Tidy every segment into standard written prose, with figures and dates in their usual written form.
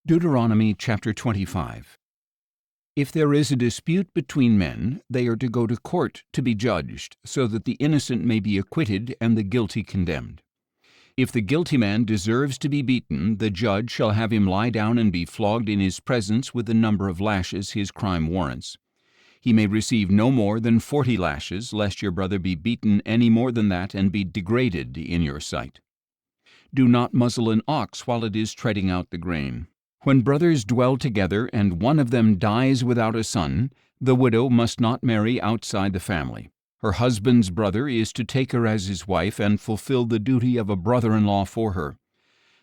Deuteronomy chapter 25. If there is a dispute between men, they are to go to court to be judged, so that the innocent may be acquitted and the guilty condemned. If the guilty man deserves to be beaten, the judge shall have him lie down and be flogged in his presence with the number of lashes his crime warrants. He may receive no more than 40 lashes, lest your brother be beaten any more than that and be degraded in your sight. Do not muzzle an ox while it is treading out the grain. When brothers dwell together and one of them dies without a son, the widow must not marry outside the family. Her husband's brother is to take her as his wife and fulfill the duty of a brother-in-law for her.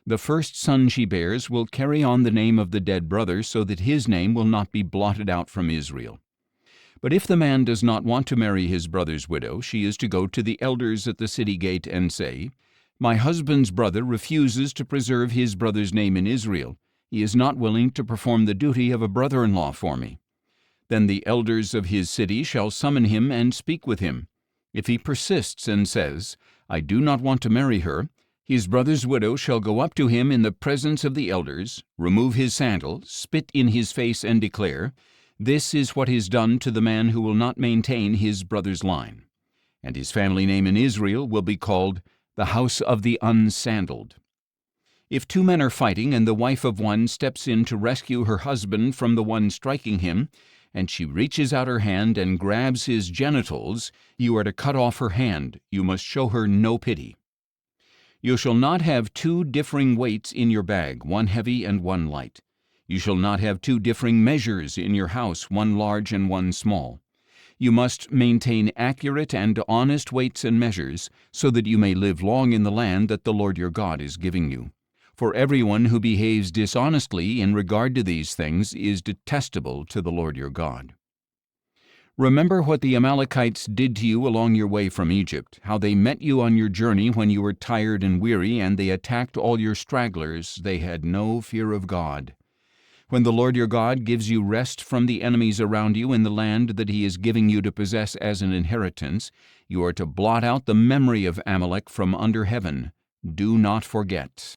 The first son she bears will carry on the name of the dead brother, so that his name will not be blotted out from Israel. But if the man does not want to marry his brother's widow, she is to go to the elders at the city gate and say, "My husband's brother refuses to preserve his brother's name in Israel. He is not willing to perform the duty of a brother-in-law for me." Then the elders of his city shall summon him and speak with him. If he persists and says, "I do not want to marry her," his brother's widow shall go up to him in the presence of the elders, remove his sandal, spit in his face, and declare, "This is what is done to the man who will not maintain his brother's line." And his family name in Israel will be called the house of the unsandaled. If two men are fighting, and the wife of one steps in to rescue her husband from the one striking him, and she reaches out her hand and grabs his genitals, you are to cut off her hand. You must show her no pity. You shall not have two differing weights in your bag, one heavy and one light. You shall not have two differing measures in your house, one large and one small. You must maintain accurate and honest weights and measures, so that you may live long in the land that the Lord your God is giving you. For everyone who behaves dishonestly in regard to these things is detestable to the Lord your God. Remember what the Amalekites did to you along your way from Egypt, how they met you on your journey when you were tired and weary, and they attacked all your stragglers. They had no fear of God. When the Lord your God gives you rest from the enemies around you in the land that he is giving you to possess as an inheritance, you are to blot out the memory of Amalek from under heaven. Do not forget.